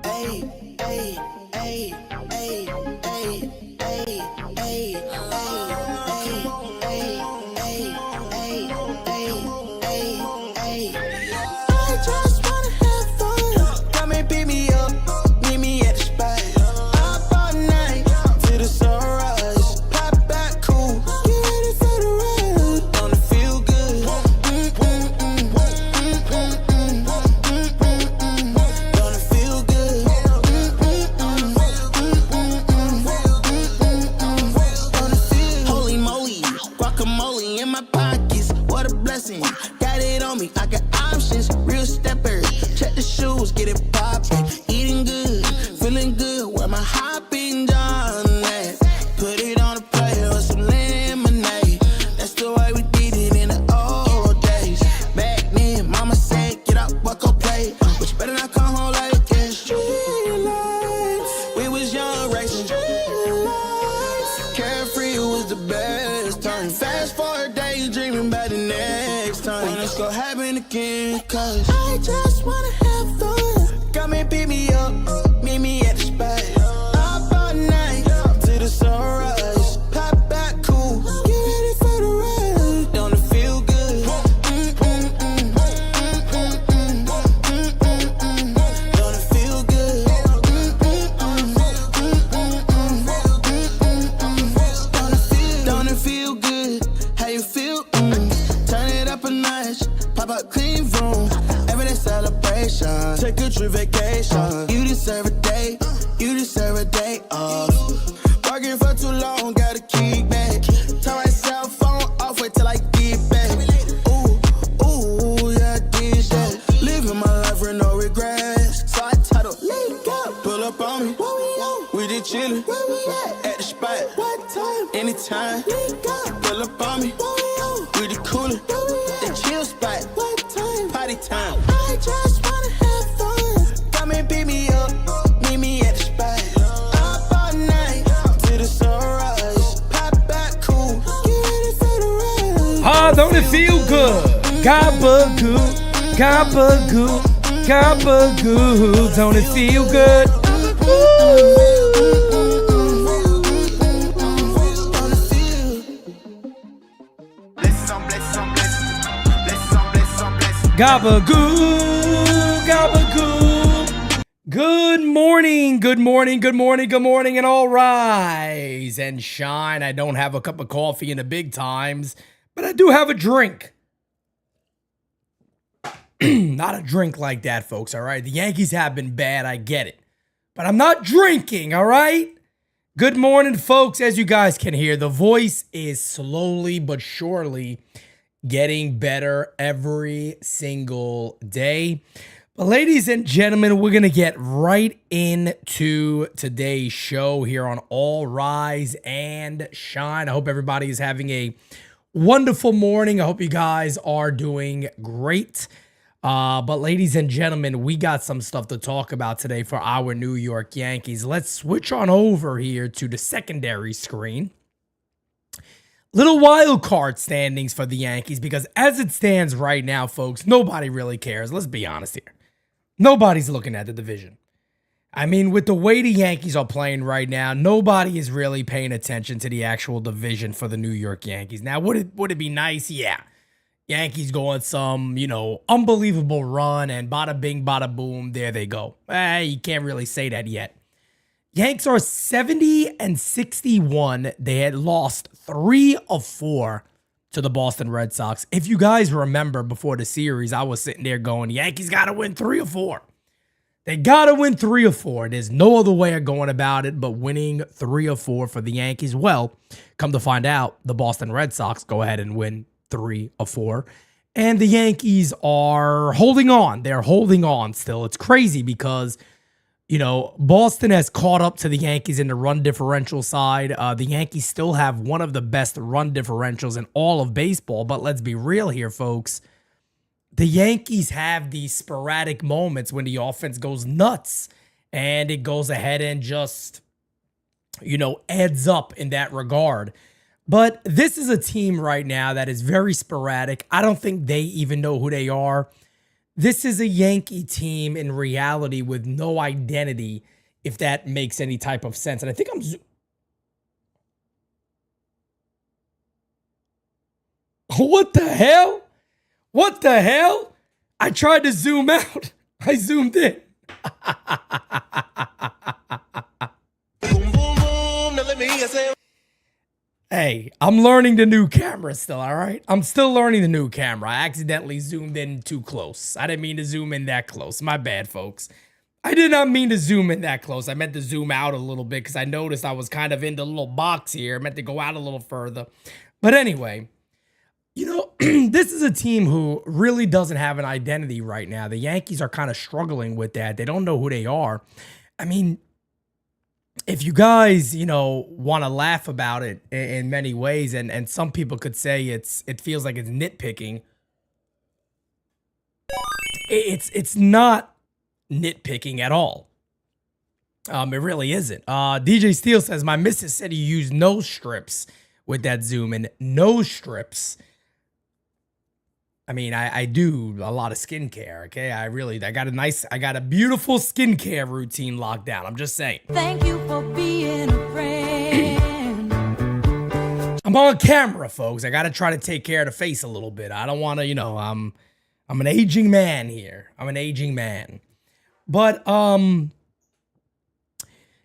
Ay, ay, ay, ay, ay, ay, ay, I just wanna have fun. Come and pick me up, meet me at the spot. Up all night till the sunrise. Pop back cool, get ready for the ride. Gonna feel good. Gonna feel good. Holy moly, guacamole in my pockets. What a blessing. Got it on me, I got options. Real stepper, check the shoes, get it poppin'. Eating good, feeling good. Where my hopping John at? Put it on a plate with some lemonade. That's the way we did it in the old days. Back then, mama said, get up, walk up, play. But you better not come home like this. Street lights, we was young racing. Street lights, carefree was the best time. Fast forward daydreaming about the next time. When it's gonna happen again, cause I just wanna have fun. Come and pick me up, meet me at the spot. Up all night till the sunrise. Pop back cool, get ready for the ride. Don't it feel good? Don't it feel good? Don't it feel good? How you feel? Turn it up a notch, pop up clean room. Everyday celebration, take a trip vacation. You deserve a day, you deserve a day off. Working for too long, gotta kick back. Turn my cell phone off, wait till I get back. Ooh, yeah, I did that. Living my life with no regrets. So I titled, let go. Pull up on me, we did chillin'. At the spot, what time? Anytime. Pull up on me, we did coolin'. The chill spot, what time? Party time. I just wanna have fun. Come and pick me up, meet me at the spot. Up all night till the sunrise. Pop back cool, get ready for the ride. Ah, don't it feel good? Gabagoo, gabagoo, gabagoo. Don't it feel good? Gabagoo, gabagoo. Good morning, good morning, good morning, good morning, and all rise and shine. I don't have a cup of coffee in the big times, but I do have a drink. Not a drink like that, folks, all right? The Yankees have been bad, I get it. But I'm not drinking, all right? Good morning, folks. As you guys can hear, the voice is slowly but surely getting better every single day. But ladies and gentlemen, we're going to get right into today's show here on All Rise and Shine. I hope everybody is having a wonderful morning. I hope you guys are doing great. But ladies and gentlemen, we got some stuff to talk about today for our New York Yankees. Let's switch on over here to the secondary screen. Little wild card standings for the Yankees, because as it stands right now, folks, nobody really cares. Let's be honest here. Nobody's looking at the division. I mean, with the way the Yankees are playing right now, nobody is really paying attention to the actual division for the New York Yankees. Now, would it be nice? Yeah. Yankees go on some, unbelievable run, and bada bing, bada boom, there they go. You can't really say that yet. Yanks are 70-61. They had lost 3 of 4 to the Boston Red Sox. If you guys remember before the series, I was sitting there going, Yankees got to win 3 or 4. They got to win 3 or 4. There's no other way of going about it but winning 3 or 4 for the Yankees. Well, come to find out, the Boston Red Sox go ahead and win 3 or 4. And the Yankees are holding on. They're holding on still. It's crazy because Boston has caught up to the Yankees in the run differential side. The Yankees still have one of the best run differentials in all of baseball. But let's be real here, folks. The Yankees have these sporadic moments when the offense goes nuts and it goes ahead and just, adds up in that regard. But this is a team right now that is very sporadic. I don't think they even know who they are. This is a Yankee team in reality with no identity, if that makes any type of sense. And I think what the hell? What the hell? I tried to zoom out. I zoomed in. Hey, I'm learning the new camera still, all right? I'm still learning the new camera. I accidentally zoomed in too close. I didn't mean to zoom in that close. My bad, folks. I did not mean to zoom in that close. I meant to zoom out a little bit because I noticed I was kind of in the little box here. I meant to go out a little further. But anyway, you know, this is a team who really doesn't have an identity right now. The Yankees are kind of struggling with that. They don't know who they are. I mean, if you guys, you know, want to laugh about it in many ways, and some people could say it feels like it's nitpicking. It's not nitpicking at all. It really isn't. DJ Steele says, my missus said you use nose strips with that zoom in. Nose strips. I mean, I do a lot of skincare, okay? I got a beautiful skincare routine locked down. I'm just saying. Thank you for being a friend. I'm on camera, folks. I got to try to take care of the face a little bit. I don't want to, you know, I'm an aging man here. I'm an aging man. But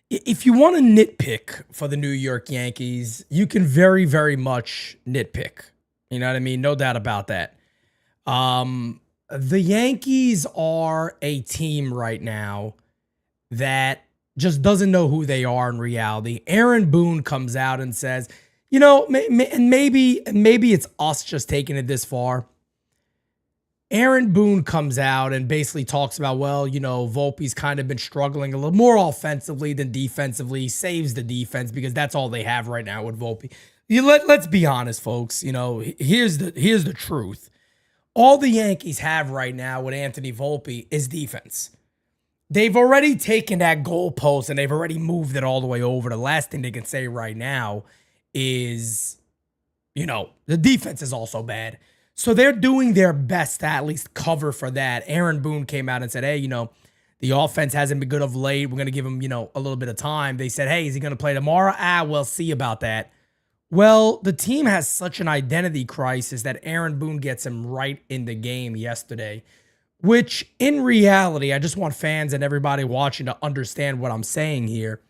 if you want to nitpick for the New York Yankees, you can very, very much nitpick. You know what I mean? No doubt about that. The Yankees are a team right now that just doesn't know who they are in reality. Aaron Boone comes out and says, you know, maybe it's us just taking it this far. Aaron Boone comes out and basically talks about, well, you know, Volpe's kind of been struggling a little more offensively than defensively. He saves the defense because that's all they have right now with Volpe. Let's be honest, folks. You know, here's the truth. All the Yankees have right now with Anthony Volpe is defense. They've already taken that goalpost and they've already moved it all the way over. The last thing they can say right now is, you know, the defense is also bad. So they're doing their best to at least cover for that. Aaron Boone came out and said, hey, you know, the offense hasn't been good of late. We're going to give him, you know, a little bit of time. They said, hey, is he going to play tomorrow? We'll see about that. Well, the team has such an identity crisis that Aaron Boone gets him right in the game yesterday, which in reality, I just want fans and everybody watching to understand what I'm saying here.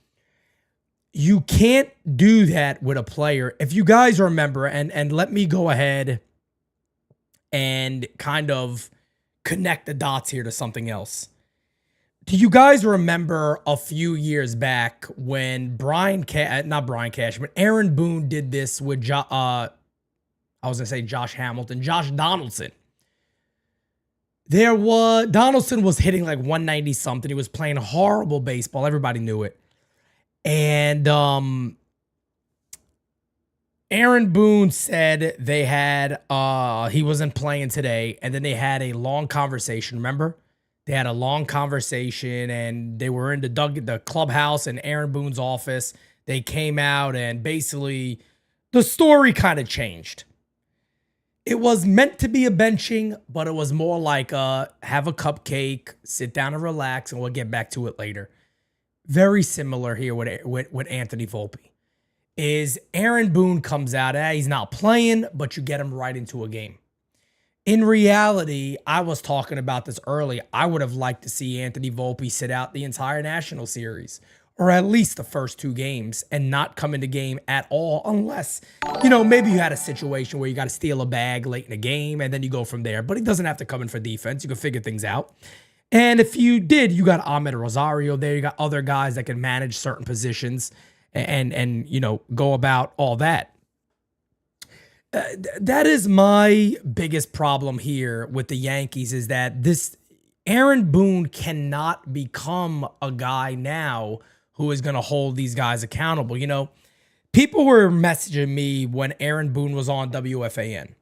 You can't do that with a player. If you guys remember, and let me go ahead and kind of connect the dots here to something else. Do you guys remember a few years back when Aaron Boone did this with Josh Hamilton, Josh Donaldson? Donaldson was hitting like 190 something. He was playing horrible baseball. Everybody knew it. And Aaron Boone said they had he wasn't playing today, and then they had a long conversation, remember? They had a long conversation and they were in the clubhouse in Aaron Boone's office. They came out and basically the story kind of changed. It was meant to be a benching, but it was more like have a cupcake, sit down and relax, and we'll get back to it later. Very similar here with Anthony Volpe. Is Aaron Boone comes out, he's not playing, but you get him right into a game. In reality, I was talking about this early. I would have liked to see Anthony Volpe sit out the entire National Series, or at least the first two games, and not come into game at all, unless, you know, maybe you had a situation where you got to steal a bag late in the game, and then you go from there. But he doesn't have to come in for defense. You can figure things out. And if you did, you got Ahmed Rosario there. You got other guys that can manage certain positions and you know, go about all that. That is my biggest problem here with the Yankees, is that this Aaron Boone cannot become a guy now who is going to hold these guys accountable. You know, people were messaging me when Aaron Boone was on WFAN.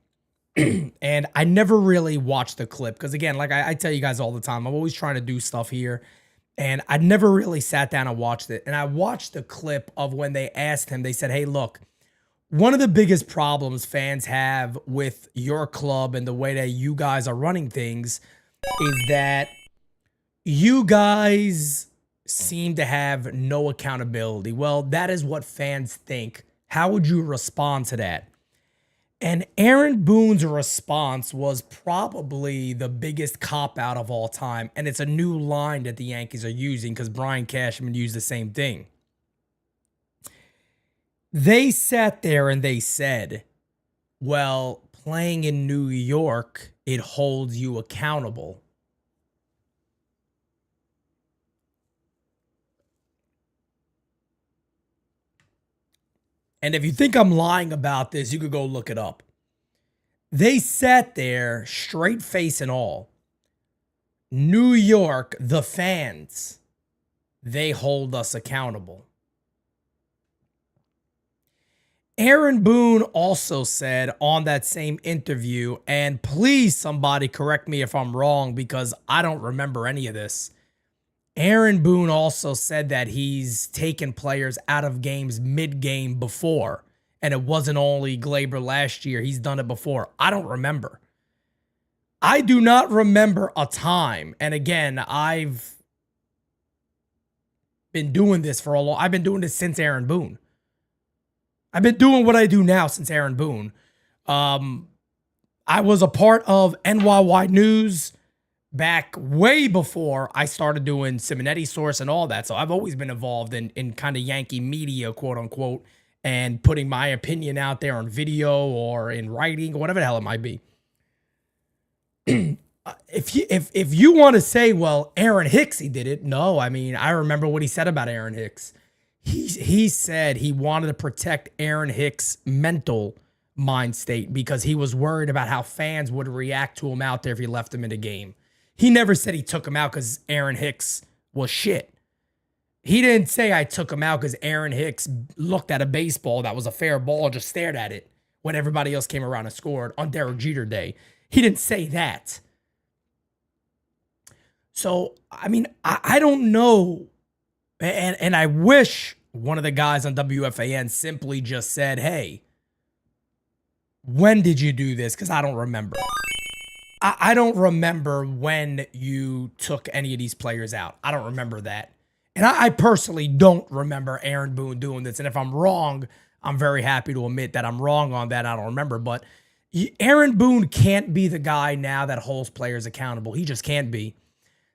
And I never really watched the clip because, again, like I tell you guys all the time, I'm always trying to do stuff here. And I never really sat down and watched it. And I watched the clip of when they asked him, they said, hey, look, one of the biggest problems fans have with your club and the way that you guys are running things is that you guys seem to have no accountability. Well, that is what fans think. How would you respond to that? And Aaron Boone's response was probably the biggest cop-out of all time. And it's a new line that the Yankees are using because Brian Cashman used the same thing. They sat there and they said, well, playing in New York, it holds you accountable. And if you think I'm lying about this, you could go look it up. They sat there, straight face and all. New York, the fans, they hold us accountable. Aaron Boone also said on that same interview, and please somebody correct me if I'm wrong because I don't remember any of this. Aaron Boone also said that he's taken players out of games mid-game before, and it wasn't only Glaber last year. He's done it before. I don't remember. I do not remember a time, and again, I've been doing this for a long. I've been doing this since Aaron Boone. I've been doing what I do now since Aaron Boone. I was a part of NYY News back way before I started doing Simonetti Source and all that. So I've always been involved in kind of Yankee media, quote unquote, and putting my opinion out there on video or in writing or whatever the hell it might be. If you want to say, well, Aaron Hicks, he did it. No, I mean, I remember what he said about Aaron Hicks. He said he wanted to protect Aaron Hicks' mental mind state because he was worried about how fans would react to him out there if he left him in the game. He never said he took him out because Aaron Hicks was shit. He didn't say I took him out because Aaron Hicks looked at a baseball that was a fair ball, just stared at it when everybody else came around and scored on Derek Jeter Day. He didn't say that. So, I mean, I don't know. And I wish one of the guys on WFAN simply just said, hey, when did you do this? Because I don't remember. I don't remember when you took any of these players out. I don't remember that. And I personally don't remember Aaron Boone doing this. And if I'm wrong, I'm very happy to admit that I'm wrong on that. I don't remember. But Aaron Boone can't be the guy now that holds players accountable. He just can't be.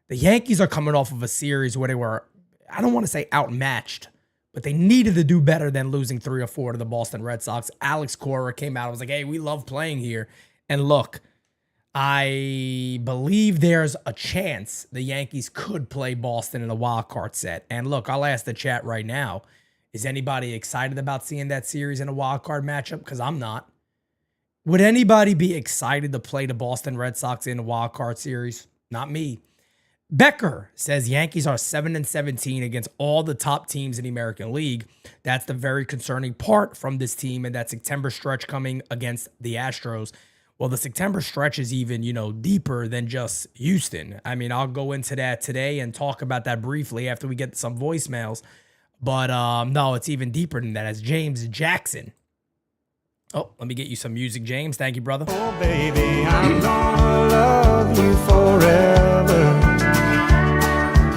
The Yankees are coming off of a series where they were, I don't want to say outmatched, but they needed to do better than losing 3 or 4 to the Boston Red Sox. Alex Cora came out and was like, hey, we love playing here. And look, I believe there's a chance the Yankees could play Boston in a wild card set. And look, I'll ask the chat right now. Is anybody excited about seeing that series in a wild card matchup? Because I'm not. Would anybody be excited to play the Boston Red Sox in a wild card series? Not me. Becker says Yankees are 7-17 against all the top teams in the American League. That's the very concerning part from this team and that September stretch coming against the Astros. Well, the September stretch is even, deeper than just Houston. I mean, I'll go into that today and talk about that briefly after we get some voicemails. But no, it's even deeper than that. It's James Jackson. Oh, let me get you some music, James. Thank you, brother. Oh, baby, I'm gonna love you forever.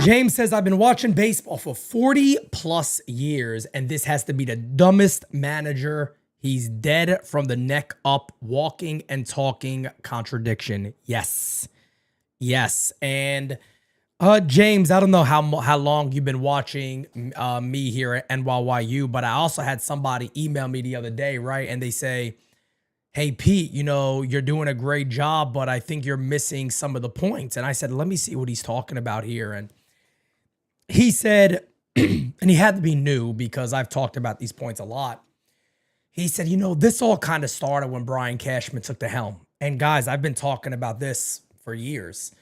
James says, I've been watching baseball for 40 plus years, and this has to be the dumbest manager. He's dead from the neck up, walking and talking contradiction. Yes. Yes. And James, I don't know how long you've been watching me here at NYYU, but I also had somebody email me the other day, right? And they say, hey, Pete, you're doing a great job, but I think you're missing some of the points. And I said, let me see what he's talking about here. And he said, and he had to be new because I've talked about these points a lot. He said, this all kind of started when Brian Cashman took the helm. And guys, I've been talking about this for years.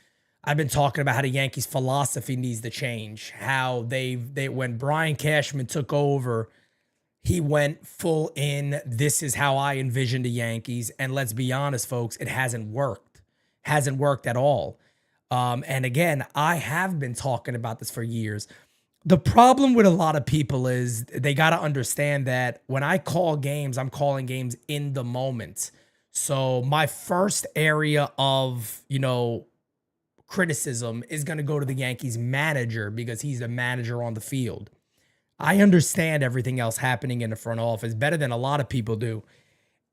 I've been talking about how the Yankees' philosophy needs to change. How when Brian Cashman took over, he went full in. This is how I envision the Yankees. And let's be honest, folks, it hasn't worked. Hasn't worked at all. And again, I have been talking about this for years. The problem with a lot of people is they got to understand that when I call games, I'm calling games in the moment. So my first area of, criticism is going to go to the Yankees manager because he's the manager on the field. I understand everything else happening in the front office better than a lot of people do.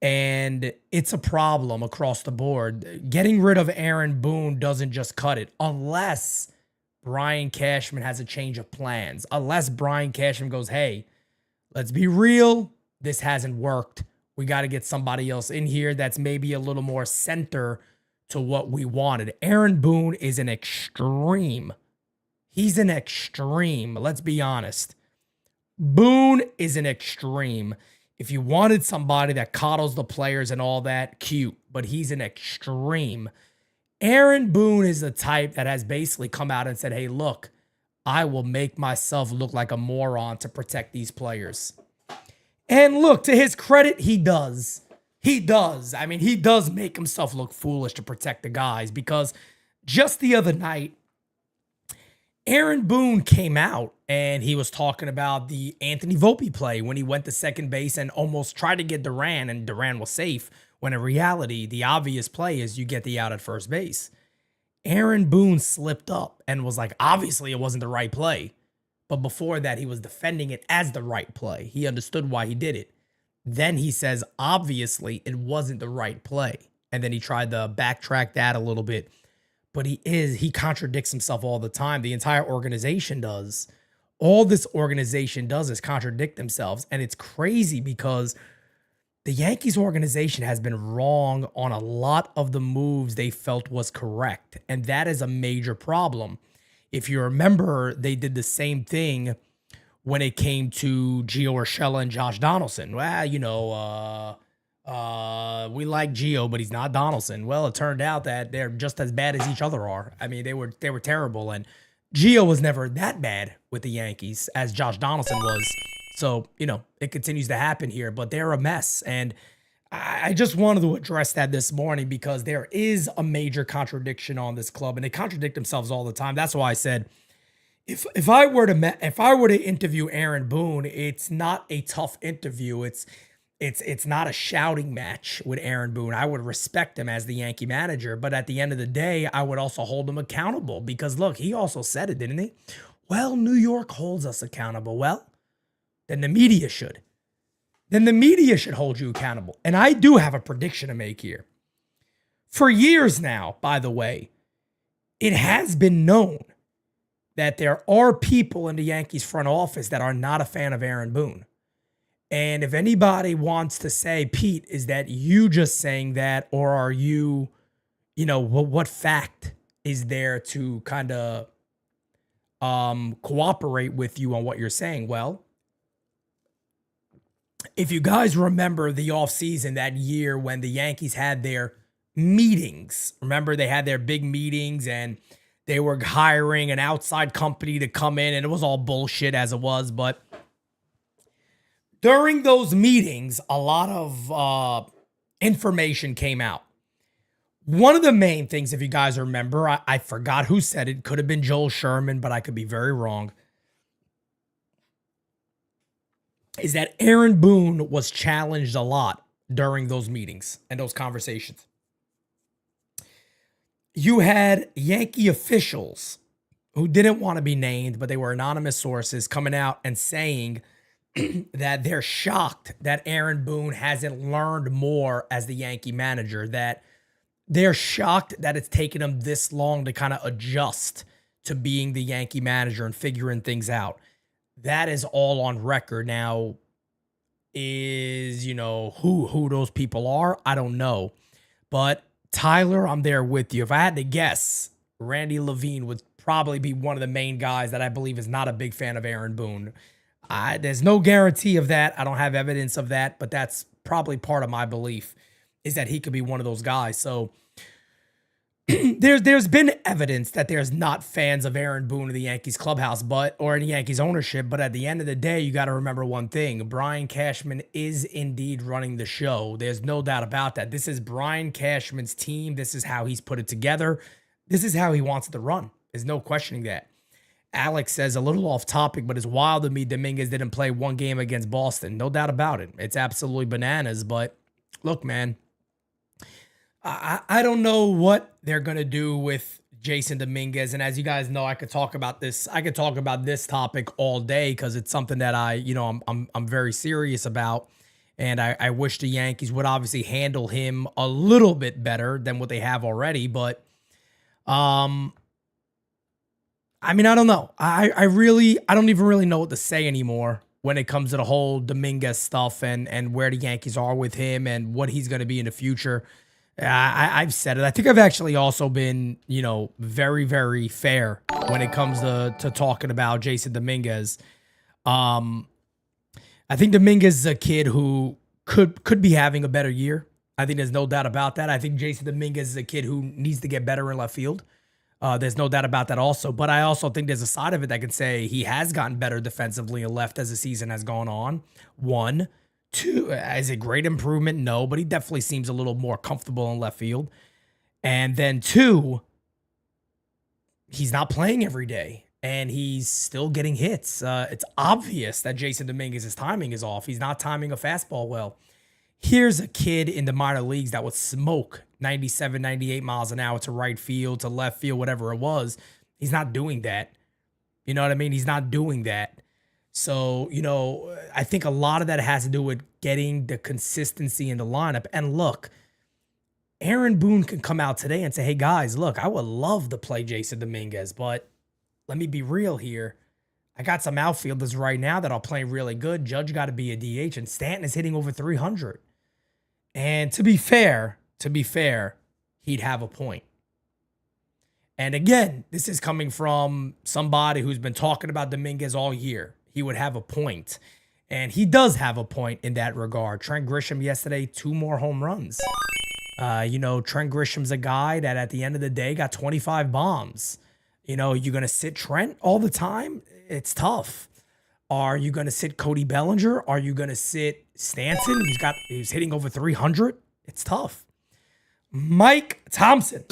And it's a problem across the board. Getting rid of Aaron Boone doesn't just cut it unless Brian Cashman has a change of plans. Unless Brian Cashman goes, hey, let's be real. This hasn't worked. We got to get somebody else in here that's maybe a little more center to what we wanted. Aaron Boone is an extreme. He's an extreme. Let's be honest. Boone is an extreme. If you wanted somebody that coddles the players and all that, cute, but he's an extreme. Aaron Boone is the type that has basically come out and said, hey, look, I will make myself look like a moron to protect these players. And look, to his credit, he does. He does. I mean, he does make himself look foolish to protect the guys because just the other night, Aaron Boone came out and he was talking about the Anthony Volpe play when he went to second base and almost tried to get Duran, and Duran was safe, when in reality, the obvious play is you get the out at first base. Aaron Boone slipped up and was like, obviously it wasn't the right play. But before that, he was defending it as the right play. He understood why he did it. Then he says, obviously, it wasn't the right play. And then he tried to backtrack that a little bit. But he contradicts himself all the time. The entire organization does. All this organization does is contradict themselves. And it's crazy because the Yankees organization has been wrong on a lot of the moves they felt was correct. And that is a major problem. If you remember, they did the same thing when it came to Gio Urshela and Josh Donaldson. Well, we like Gio, but he's not Donaldson. Well, it turned out that they're just as bad as each other are. I mean, they were terrible. And Gio was never that bad with the Yankees as Josh Donaldson was. So, it continues to happen here, but they're a mess. And I just wanted to address that this morning because there is a major contradiction on this club, and they contradict themselves all the time. That's why I said, if I were to interview Aaron Boone, it's not a tough interview. It's not a shouting match with Aaron Boone. I would respect him as the Yankee manager, but at the end of the day, I would also hold him accountable because look, he also said it, didn't he? Well, New York holds us accountable. Well, then the media should. Then the media should hold you accountable. And I do have a prediction to make here. For years now, by the way, it has been known that there are people in the Yankees front office that are not a fan of Aaron Boone. And if anybody wants to say, Pete, is that you just saying that, or are you, what fact is there to kind of cooperate with you on what you're saying? Well, if you guys remember the offseason that year when the Yankees had their meetings, remember they had their big meetings and they were hiring an outside company to come in, and it was all bullshit as it was. But during those meetings, a lot of information came out. One of the main things, if you guys remember, I forgot who said it. Could have been Joel Sherman, but I could be very wrong. Is that Aaron Boone was challenged a lot during those meetings and those conversations. You had Yankee officials who didn't want to be named, but they were anonymous sources coming out and saying that they're shocked that Aaron Boone hasn't learned more as the Yankee manager, that they're shocked that it's taken him this long to kind of adjust to being the Yankee manager and figuring things out. That is all on record. Now, is, who those people are, I don't know. But Tyler, I'm there with you. If I had to guess, Randy Levine would probably be one of the main guys that I believe is not a big fan of Aaron Boone. There's no guarantee of that. I don't have evidence of that, but that's probably part of my belief is that he could be one of those guys. So there's been evidence that there's not fans of Aaron Boone in the Yankees clubhouse, or in the Yankees ownership. But at the end of the day, you got to remember one thing. Brian Cashman is indeed running the show. There's no doubt about that. This is Brian Cashman's team. This is how he's put it together. This is how he wants it to run. There's no questioning that. Alex says, a little off topic, but it's wild to me Dominguez didn't play one game against Boston. No doubt about it. It's absolutely bananas. But look, man, I don't know what they're going to do with Jason Dominguez. And as you guys know, I could talk about this. I could talk about this topic all day because it's something that I'm very serious about. And I wish the Yankees would obviously handle him a little bit better than what they have already. But I mean, I don't know. I don't even really know what to say anymore when it comes to the whole Dominguez stuff and where the Yankees are with him and what he's going to be in the future. I've said it. I think I've actually also been, very, very fair when it comes to talking about Jason Dominguez. I think Dominguez is a kid who could be having a better year. I think there's no doubt about that. I think Jason Dominguez is a kid who needs to get better in left field. There's no doubt about that also. But I also think there's a side of it that can say he has gotten better defensively in left as the season has gone on. 1, 2, is it great improvement? No, but he definitely seems a little more comfortable in left field. And then 2, he's not playing every day and he's still getting hits. It's obvious that Jason Dominguez's timing is off. He's not timing a fastball well. Here's a kid in the minor leagues that would smoke 97, 98 miles an hour to right field, to left field, whatever it was. He's not doing that. You know what I mean? He's not doing that. So, I think a lot of that has to do with getting the consistency in the lineup. And look, Aaron Boone can come out today and say, hey, guys, look, I would love to play Jason Dominguez, but let me be real here. I got some outfielders right now that are playing really good. Judge got to be a DH, and Stanton is hitting over 300. And to be fair, he'd have a point. And again, this is coming from somebody who's been talking about Dominguez all year. He would have a point. And he does have a point in that regard. Trent Grisham yesterday, 2 more home runs. Trent Grisham's a guy that at the end of the day got 25 bombs. You're going to sit Trent all the time? It's tough. Are you going to sit Cody Bellinger? Are you going to sit Stanton, who's hitting over 300? It's tough. Mike Thompson.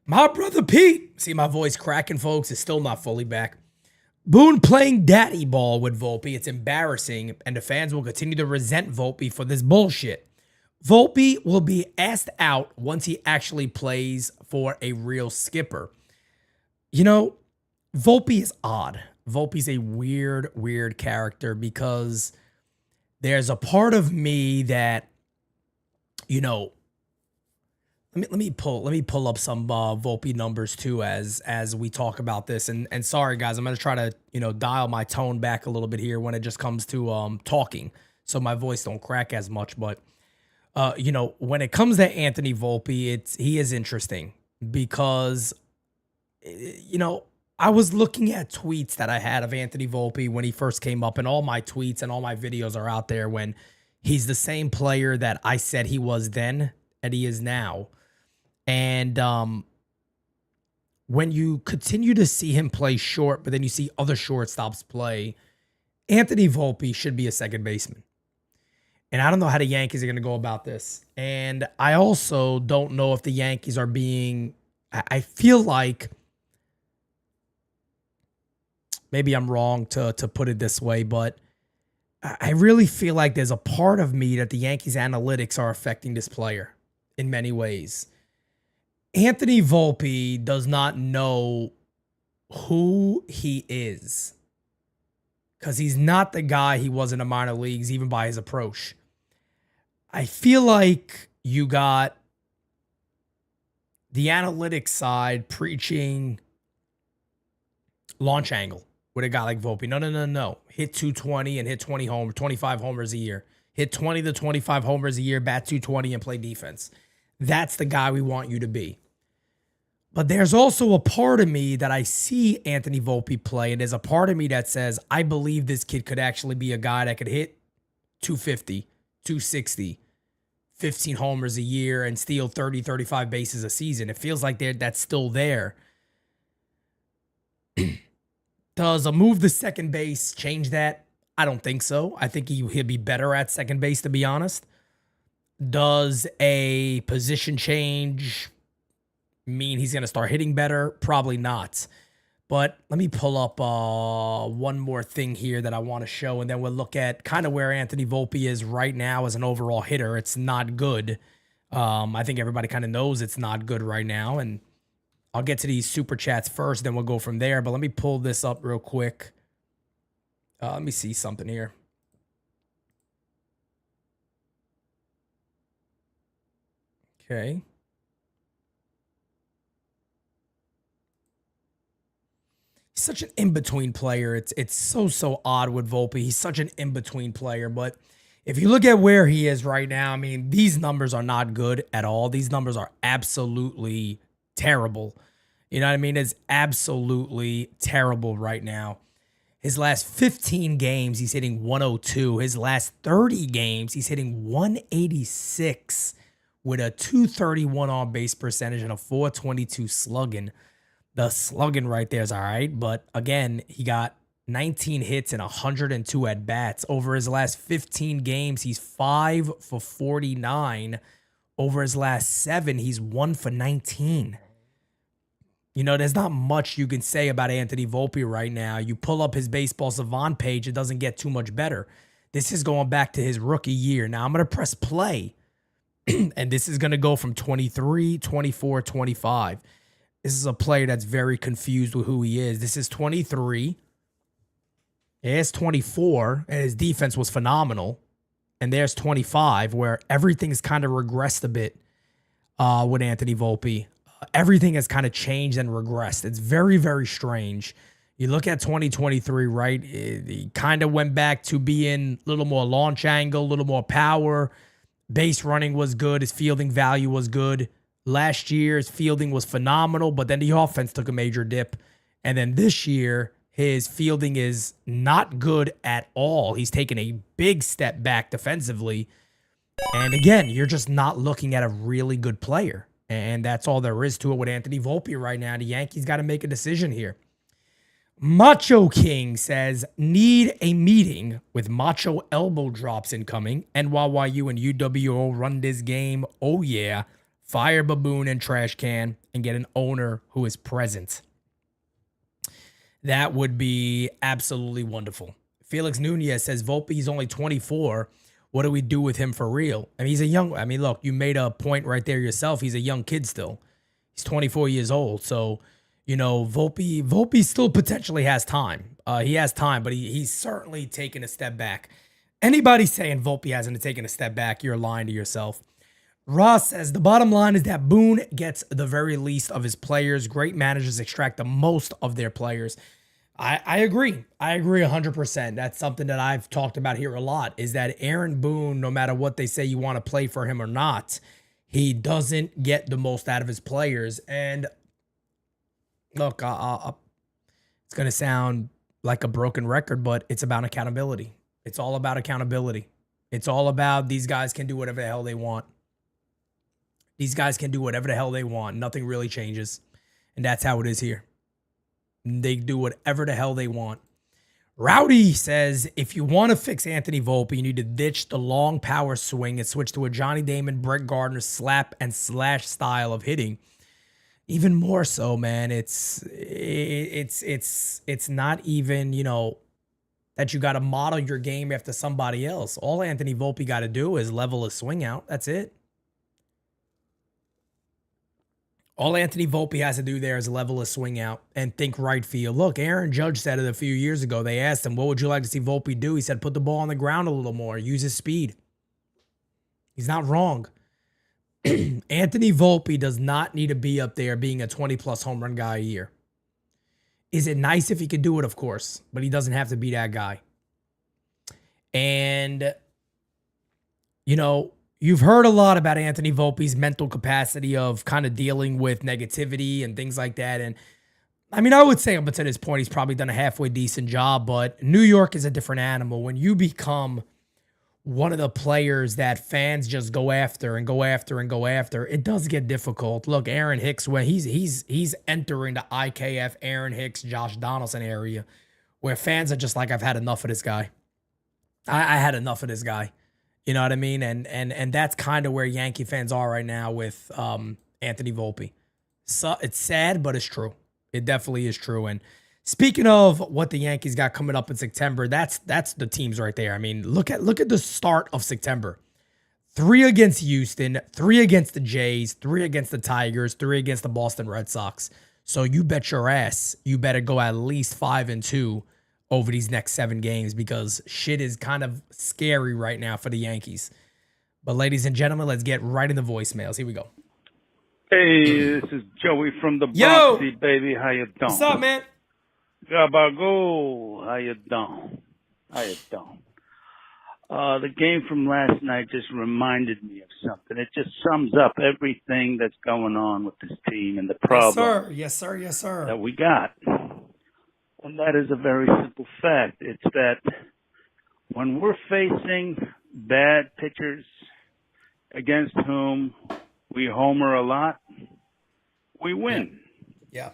My brother Pete. See my voice cracking, folks. It's still not fully back. Boone playing daddy ball with Volpe. It's embarrassing, and the fans will continue to resent Volpe for this bullshit. Volpe will be asked out once he actually plays for a real skipper. Volpe is odd. Volpe's a weird character because there's a part of me that, let me pull up some Volpe numbers too as we talk about this. And sorry guys, I'm gonna try to dial my tone back a little bit here when it just comes to talking, so my voice don't crack as much. But when it comes to Anthony Volpe, he is interesting because I was looking at tweets that I had of Anthony Volpe when he first came up, and all my tweets and all my videos are out there when he's the same player that I said he was then and he is now. And when you continue to see him play short, but then you see other shortstops play, Anthony Volpe should be a second baseman. And I don't know how the Yankees are going to go about this. And I also don't know if the Yankees are being, I feel like, maybe I'm wrong to put it this way, but I really feel like there's a part of me that the Yankees analytics are affecting this player in many ways. Anthony Volpe does not know who he is because he's not the guy he was in the minor leagues, even by his approach. I feel like you got the analytics side preaching launch angle with a guy like Volpe. No. Hit 220 and hit 25 homers a year. Hit 20 to 25 homers a year, bat 220 and play defense. That's the guy we want you to be. But there's also a part of me that I see Anthony Volpe play, and there's a part of me that says, I believe this kid could actually be a guy that could hit 250, 260, 15 homers a year and steal 30, 35 bases a season. It feels like that's still there. Does a move to second base change that? I don't think so. I think he'll be better at second base, to be honest. Does a position change mean he's going to start hitting better? Probably not. But let me pull up one more thing here that I want to show, and then we'll look at kind of where Anthony Volpe is right now as an overall hitter. It's not good. I think everybody kind of knows it's not good right now, and I'll get to these super chats first, then we'll go from there. But let me pull this up real quick. Let me see something here. Okay. He's such an in-between player. It's so odd with Volpe. He's such an in-between player. But if you look at where he is right now, I mean, these numbers are not good at all. These numbers are absolutely terrible. You know what I mean? It's absolutely terrible right now. His last 15 games, he's hitting 102. His last 30 games, he's hitting 186 with a 231 on base percentage and a 422 slugging. The slugging right there is all right. But again, he got 19 hits and 102 at bats. Over his last 15 games, he's 5 for 49. Over his last 7, he's 1 for 19. You know, there's not much you can say about Anthony Volpe right now. You pull up his Baseball Savant page, it doesn't get too much better. This is going back to his rookie year. Now I'm going to press play, and this is going to go from 23, 24, 25. This is a player that's very confused with who he is. This is 23. There's 24, and his defense was phenomenal. And there's 25, where everything's kind of regressed a bit with Anthony Volpe. Everything has kind of changed and regressed. It's very, very strange. You look at 2023, right? He kind of went back to being a little more launch angle, a little more power. Base running was good. His fielding value was good. Last year, his fielding was phenomenal, but then the offense took a major dip. And then this year, his fielding is not good at all. He's taken a big step back defensively. And again, you're just not looking at a really good player. And that's all there is to it with Anthony Volpe right now. The Yankees got to make a decision here. Macho King says, need a meeting with Macho elbow drops incoming. NYU and UWO run this game. Oh, yeah. Fire Baboon and Trash Can and get an owner who is present. That would be absolutely wonderful. Felix Nunez says, Volpe, he's only 24. What do we do with him for real? I mean, he's a young, I mean, look, you made a point right there yourself. He's a young kid still. He's 24 years old. So, you know, Volpe still potentially has time. He has time, but he's certainly taken a step back. Anybody saying Volpe hasn't taken a step back, you're lying to yourself. Ross says, the bottom line is that Boone gets the very least of his players. Great managers extract the most of their players. I agree. I agree 100%. That's something that I've talked about here a lot, is that Aaron Boone, no matter what they say you want to play for him or not, he doesn't get the most out of his players. And look, it's going to sound like a broken record, but it's about accountability. It's all about accountability. It's all about these guys can do whatever the hell they want. These guys can do whatever the hell they want. Nothing really changes. And that's how it is here. They do whatever the hell they want. Rowdy says, if you want to fix Anthony Volpe, you need to ditch the long power swing and switch to a Johnny Damon, Brett Gardner slap and slash style of hitting. Even more so, man. It's not even, you know, that you got to model your game after somebody else. All Anthony Volpe got to do is level his swing out. That's it. All Anthony Volpe has to do there is level his swing out and think right field. Look, Aaron Judge said it a few years ago. They asked him, what would you like to see Volpe do? He said, put the ball on the ground a little more. Use his speed. He's not wrong. Anthony Volpe does not need to be up there being a 20-plus home run guy a year. Is it nice if he could do it? Of course. But he doesn't have to be that guy. And, you know, you've heard a lot about Anthony Volpe's mental capacity of kind of dealing with negativity and things like that. And I mean, I would say up until this point, he's probably done a halfway decent job, but New York is a different animal. When you become one of the players that fans just go after and go after and go after, it does get difficult. Look, Aaron Hicks, when he's entering the IKF Aaron Hicks, Josh Donaldson area where fans are just like, I've had enough of this guy. I had enough of this guy. You know what I mean? And that's kind of where Yankee fans are right now with Anthony Volpe. So it's sad, but it's true. It definitely is true. And speaking of what the Yankees got coming up in September, that's the teams right there. I mean, look at the start of September. 3 against Houston, 3 against the Jays, 3 against the Tigers, 3 against the Boston Red Sox. So you bet your ass you better go at least 5-2 over these next 7 games because shit is kind of scary right now for the Yankees. But ladies and gentlemen, let's get right into voicemails. Here we go. Hey, this is Joey from the Yo! Bronx, baby. How you doing? What's up, man? Gabago. How you doing? The game from last night just reminded me of something. It just sums up everything that's going on with this team and the problem Yes, sir. that we got. And that is a very simple fact. It's that when we're facing bad pitchers against whom we homer a lot, we win. Yeah.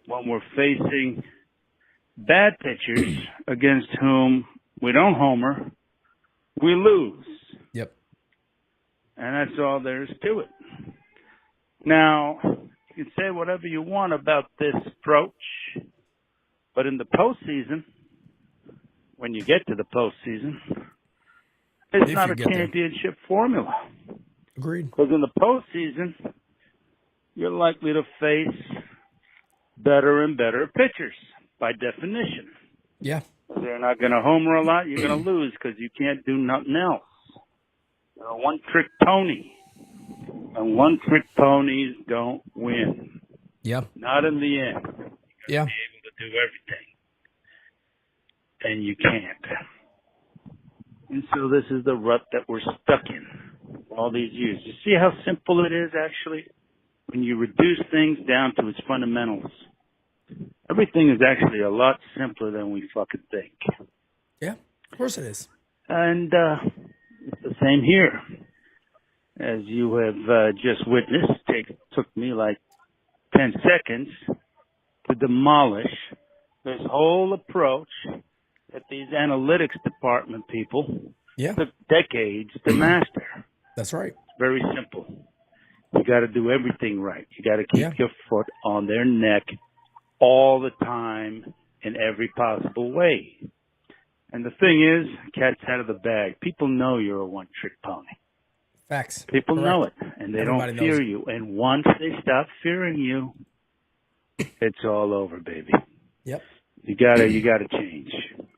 When we're facing bad pitchers against whom we don't homer, we lose. Yep. And that's all there is to it. Now, you can say whatever you want about this approach, but in the postseason, when you get to the postseason, it's not a championship formula. Agreed. Because in the postseason, you're likely to face better and better pitchers by definition. Yeah. They're not going to homer a lot. You're going to lose because you can't do nothing else. You're a one-trick pony. And one-trick ponies don't win. Yeah. Not in the end. Yeah. Be able to do everything. And you can't. And so this is the rut that we're stuck in all these years. You see how simple it is, actually? When you reduce things down to its fundamentals. Everything is actually a lot simpler than we fucking think. Yeah, of course it is. And it's the same here. As you have just witnessed, took me like 10 seconds to demolish this whole approach that these analytics department people took decades to master. That's right. It's very simple. You got to do everything right. You got to keep your foot on their neck all the time in every possible way. And the thing is, cat's out of the bag. People know you're a one-trick pony. Facts. People Correct. know it, and they Everybody don't fear knows. you. And once they stop fearing you, it's all over, baby. Yep. You gotta change.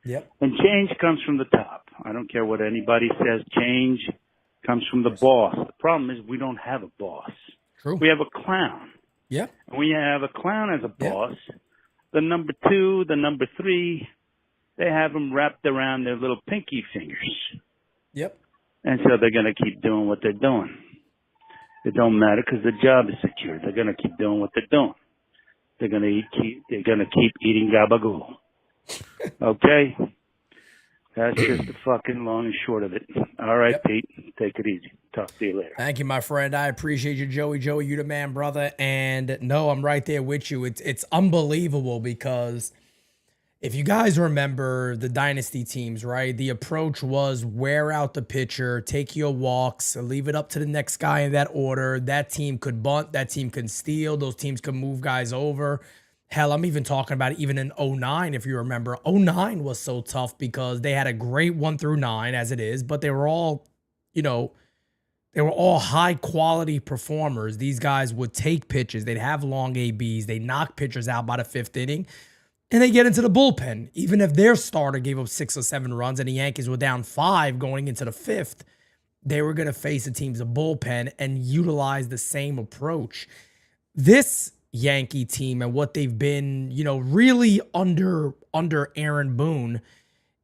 Yep. And change comes from the top. I don't care what anybody says. Change comes from the boss. The problem is we don't have a boss. True. We have a clown. Yeah. And when you have a clown as a boss, the number 2, the number 3, they have them wrapped around their little pinky fingers. Yep. And so they're going to keep doing what they're doing. It don't matter because the job is secure. They're going to keep doing what they're doing. They're going to keep eating gabagool. Okay? That's just the fucking long and short of it. All right, Pete. Take it easy. Talk to you later. Thank you, my friend. I appreciate you, Joey. Joey, you the man, brother. And no, I'm right there with you. It's unbelievable because if you guys remember the dynasty teams, right? The approach was wear out the pitcher, take your walks, leave it up to the next guy in that order. That team could bunt. That team could steal. Those teams could move guys over. Hell, I'm even talking about it even in 09, if you remember. 09 was so tough because they had a great 1 through 9 as it is, but they were all, they were all high quality performers. These guys would take pitches. They'd have long ABs. They knock pitchers out by the 5th inning. And they get into the bullpen. Even if their starter gave up 6 or 7 runs and the Yankees were down 5 going into the 5th, they were going to face the team's bullpen and utilize the same approach. This Yankee team and what they've been, really under Aaron Boone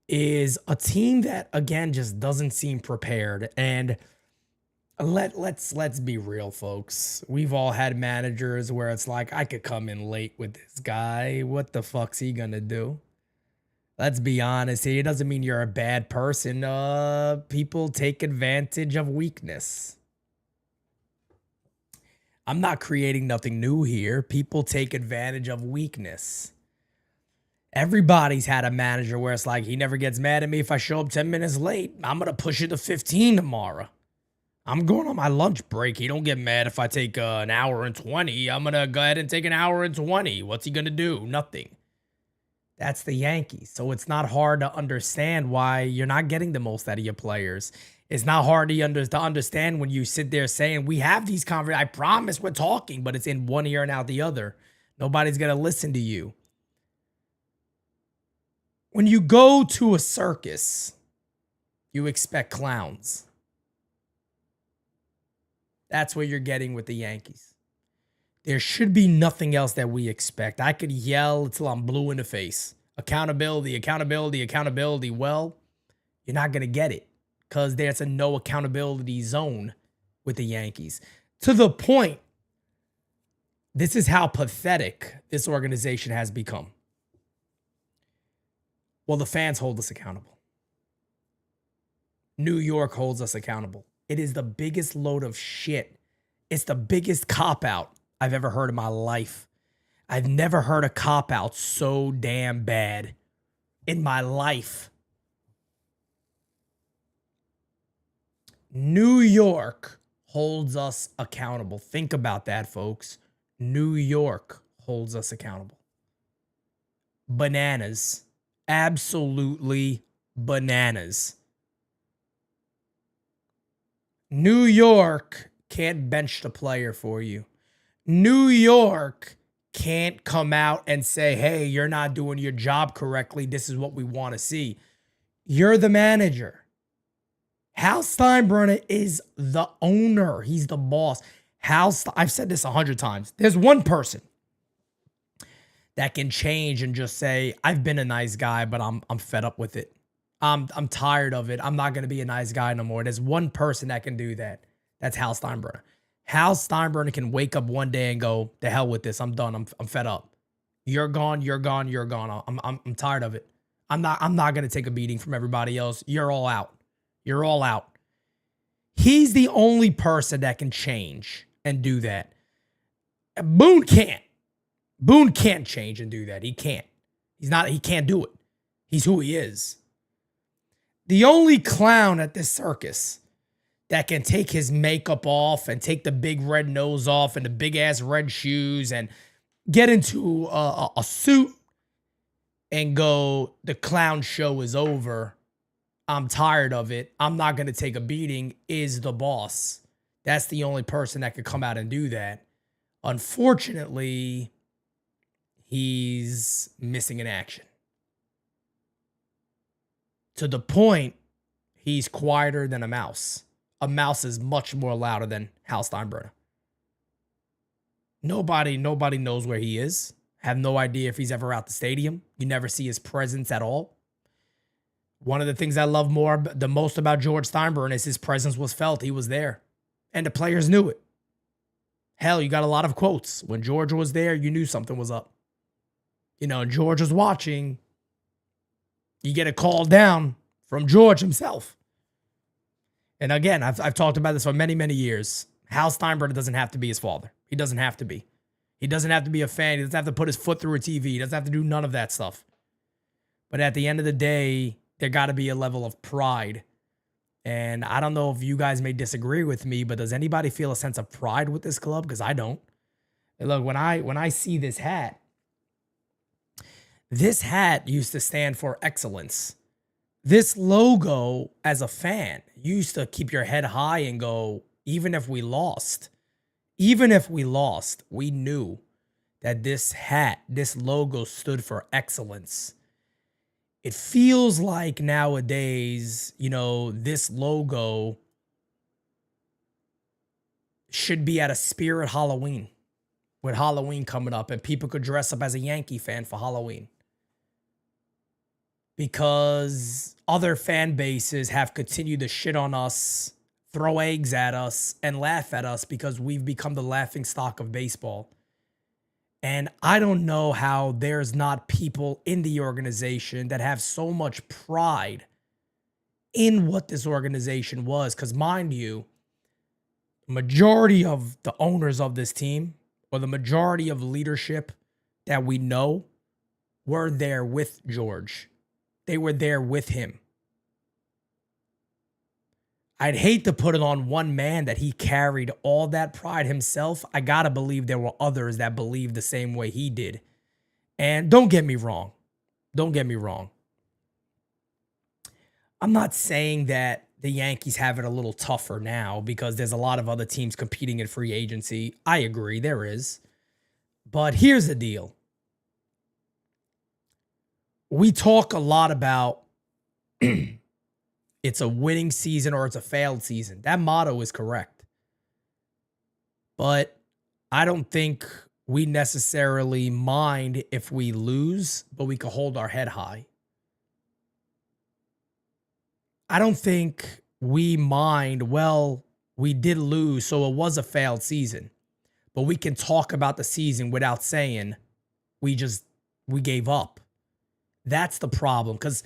is a team that, again, just doesn't seem prepared. And let's be real, folks. We've all had managers where it's like, I could come in late with this guy. What the fuck's he gonna do? Let's be honest here. It doesn't mean you're a bad person. People take advantage of weakness. I'm not creating nothing new here. People take advantage of weakness. Everybody's had a manager where it's like, he never gets mad at me if I show up 10 minutes late. I'm gonna push it to 15 tomorrow. I'm going on my lunch break. He don't get mad if I take an hour and 20. I'm going to go ahead and take an hour and 20. What's he going to do? Nothing. That's the Yankees. So it's not hard to understand why you're not getting the most out of your players. It's not hard to understand when you sit there saying, we have these conversations. I promise we're talking, but it's in one ear and out the other. Nobody's going to listen to you. When you go to a circus, you expect clowns. That's what you're getting with the Yankees. There should be nothing else that we expect. I could yell until I'm blue in the face. Accountability, accountability, accountability. Well, you're not going to get it because there's a no accountability zone with the Yankees. To the point, this is how pathetic this organization has become. Well, the fans hold us accountable. New York holds us accountable. It is the biggest load of shit. It's the biggest cop-out I've ever heard in my life. I've never heard a cop-out so damn bad in my life. New York holds us accountable. Think about that, folks. New York holds us accountable. Bananas. Absolutely bananas. New York can't bench the player for you. New York can't come out and say, hey, you're not doing your job correctly. This is what we want to see. You're the manager. Hal Steinbrenner is the owner. He's the boss. I've said this 100 times. There's one person that can change and just say, I've been a nice guy, but I'm fed up with it. I'm tired of it. I'm not going to be a nice guy no more. There's one person that can do that. That's Hal Steinbrenner. Hal Steinbrenner can wake up one day and go, the hell with this. I'm done. I'm fed up. You're gone. You're gone. You're gone. I'm tired of it. I'm not going to take a beating from everybody else. You're all out. You're all out. He's the only person that can change and do that. Boone can't. Boone can't change and do that. He can't. He can't do it. He's who he is. The only clown at this circus that can take his makeup off and take the big red nose off and the big ass red shoes and get into a suit and go, the clown show is over. I'm tired of it. I'm not going to take a beating is the boss. That's the only person that could come out and do that. Unfortunately, he's missing in action. To the point, he's quieter than a mouse. A mouse is much more louder than Hal Steinbrenner. Nobody knows where he is. Have no idea if he's ever out the stadium. You never see his presence at all. One of the things I love the most about George Steinbrenner is his presence was felt. He was there. And the players knew it. Hell, you got a lot of quotes. When George was there, you knew something was up. You know, George was watching. You get a call down from George himself. And again, I've talked about this for many, many years. Hal Steinbrenner doesn't have to be his father. He doesn't have to be. He doesn't have to be a fan. He doesn't have to put his foot through a TV. He doesn't have to do none of that stuff. But at the end of the day, there got to be a level of pride. And I don't know if you guys may disagree with me, but does anybody feel a sense of pride with this club? Because I don't. And look, when I see this hat used to stand for excellence. This logo, as a fan, used to keep your head high and go, even if we lost, we knew that this hat, this logo stood for excellence. It feels like nowadays, this logo should be at a Spirit Halloween with Halloween coming up and people could dress up as a Yankee fan for Halloween. Because other fan bases have continued to shit on us, throw eggs at us, and laugh at us because we've become the laughing stock of baseball. And I don't know how there's not people in the organization that have so much pride in what this organization was. Because mind you, majority of the owners of this team or the majority of leadership that we know were there with George. They were there with him. I'd hate to put it on one man that he carried all that pride himself. I got to believe there were others that believed the same way he did. And don't get me wrong. Don't get me wrong. I'm not saying that the Yankees have it a little tougher now because there's a lot of other teams competing in free agency. I agree, there is. But here's the deal. We talk a lot about it's a winning season or it's a failed season. That motto is correct. But I don't think we necessarily mind if we lose, but we can hold our head high. I don't think we mind, well, we did lose, so it was a failed season. But we can talk about the season without saying we gave up. That's the problem. Because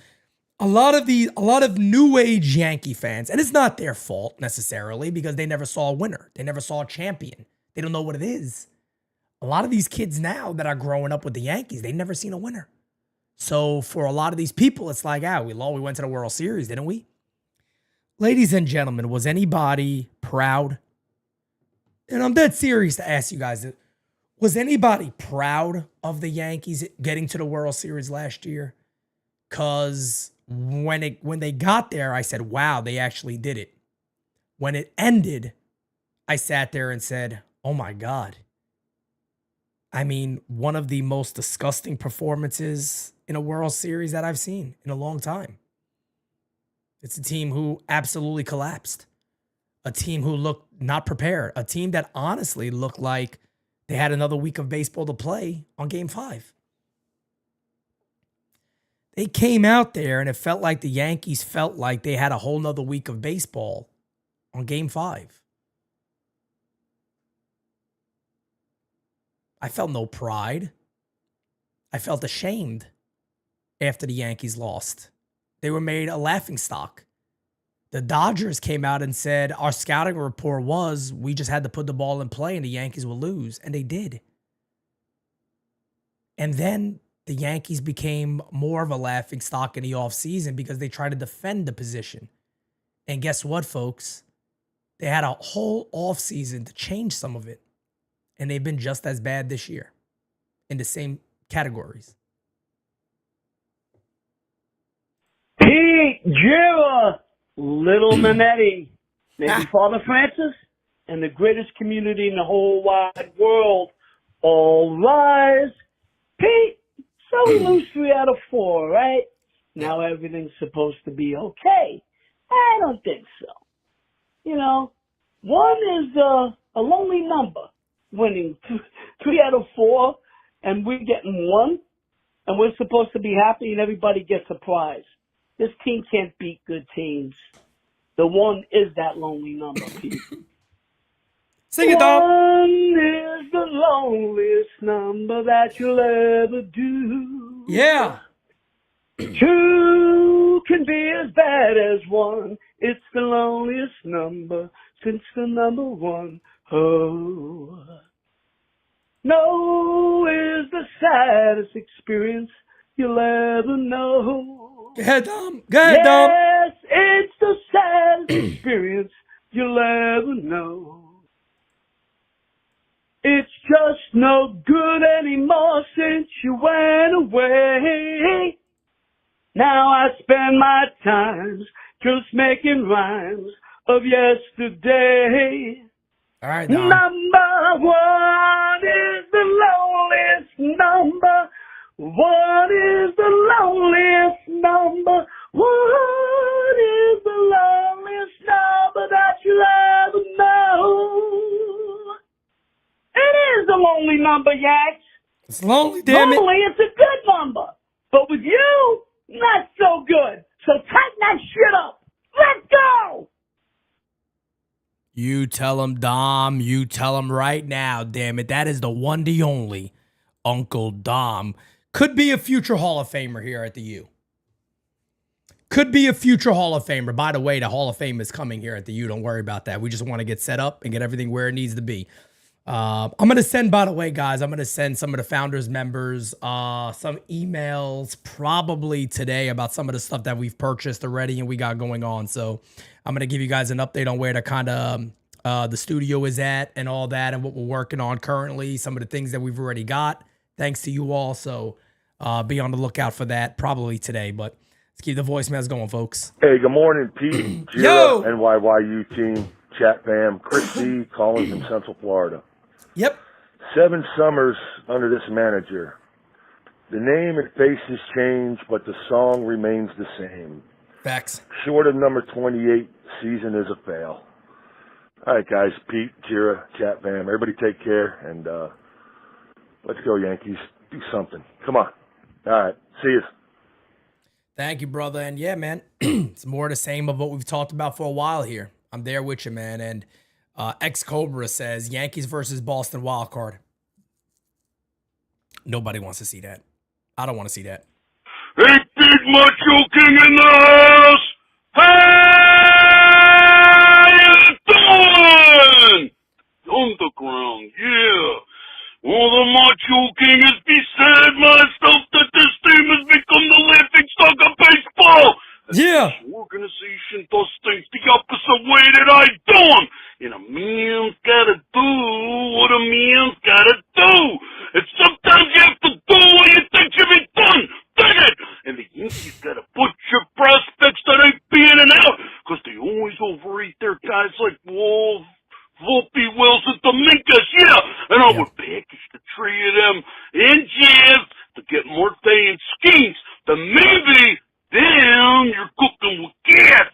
a lot of new age Yankee fans, and it's not their fault necessarily because they never saw a winner. They never saw a champion. They don't know what it is. A lot of these kids now that are growing up with the Yankees, they've never seen a winner. So for a lot of these people, it's like, we went to the World Series, didn't we? Ladies and gentlemen, was anybody proud? And I'm dead serious to ask you guys, was anybody proud of the Yankees getting to the World Series last year? Because when they got there, I said, wow, they actually did it. When it ended, I sat there and said, oh my God. I mean, one of the most disgusting performances in a World Series that I've seen in a long time. It's a team who absolutely collapsed. A team who looked not prepared. A team that honestly looked like they had another week of baseball to play on Game 5. They came out there and it felt like the Yankees felt like they had a whole nother week of baseball on Game 5. I felt no pride. I felt ashamed after the Yankees lost. They were made a laughingstock. The Dodgers came out and said, our scouting report was we just had to put the ball in play and the Yankees will lose. And they did. And then the Yankees became more of a laughingstock in the offseason because they tried to defend the position. And guess what, folks? They had a whole offseason to change some of it. And they've been just as bad this year in the same categories. Pete Jira, Little Manetti, maybe Father Francis, and the greatest community in the whole wide world. All rise. Pete, so we lose 3 out of 4, right? Now everything's supposed to be okay. I don't think so. You know, 1 is a lonely number. Winning 3 out of 4, and we're getting 1, and we're supposed to be happy, and everybody gets a prize. This team can't beat good teams. The 1 is that lonely number, Pete. Sing it, Dom. 1 is the loneliest number that you'll ever do. Yeah. 2 can be as bad as 1. It's the loneliest number since the number 1. Oh, no is the saddest experience you'll ever know. Go ahead, Dom. Go ahead, Dom. Yes, it's the saddest experience you'll ever know. It's just no good anymore since you went away. Now I spend my times just making rhymes of yesterday. All right, Dom. Number 1 is the loneliest number. 1 is the loneliest number. 1 is the loneliest number that you'll ever know. It is a lonely number, Yanks. It's lonely, damn it. Normally, it's a good number. But with you, not so good. So tighten that shit up. Let's go! You tell him, Dom. You tell him right now, damn it. That is the one, the only Uncle Dom. Could be a future Hall of Famer here at the U. Could be a future Hall of Famer. By the way, the Hall of Fame is coming here at the U. Don't worry about that. We just want to get set up and get everything where it needs to be. I'm going to send, by the way, guys, I'm going to send some of the founders members some emails probably today about some of the stuff that we've purchased already and we got going on. So I'm going to give you guys an update on where the studio is at and all that and what we're working on currently, some of the things that we've already got, thanks to you all. So be on the lookout for that probably today. But let's keep the voicemails going, folks. Hey, good morning, Pete, Yo! Jira, NYYU team, chat fam, Chris C. calling from Central Florida. Yep. 7 summers under this manager. The name and faces change, but the song remains the same. Facts. Short of number 28, season is a fail. All right, guys, Pete, Jira, chat fam, everybody take care, and let's go, Yankees. Do something. Come on. All right, see you. Thank you, brother. And yeah, man, it's more the same of what we've talked about for a while here. I'm there with you, man. And X-Cobra says, Yankees versus Boston wild card. Nobody wants to see that. I don't want to see that. Hey, Big Macho King in the house! How you doing? Underground, yeah. Well, the Macho King is beside myself that this team has become the laughing stock of baseball. Yeah. This organization does things the opposite way that I do them. And a man's gotta do what a man's gotta do. And sometimes you have to do what you think should be done. Dig it! And the Yankees gotta butcher prospects that ain't being in and out, because they always overeat their guys like Wolves, Volpe, Wills, and Dominguez, yeah. And I would package the 3 of them in jazz to get Marte and Skeens. Then maybe then you're cooking with gas.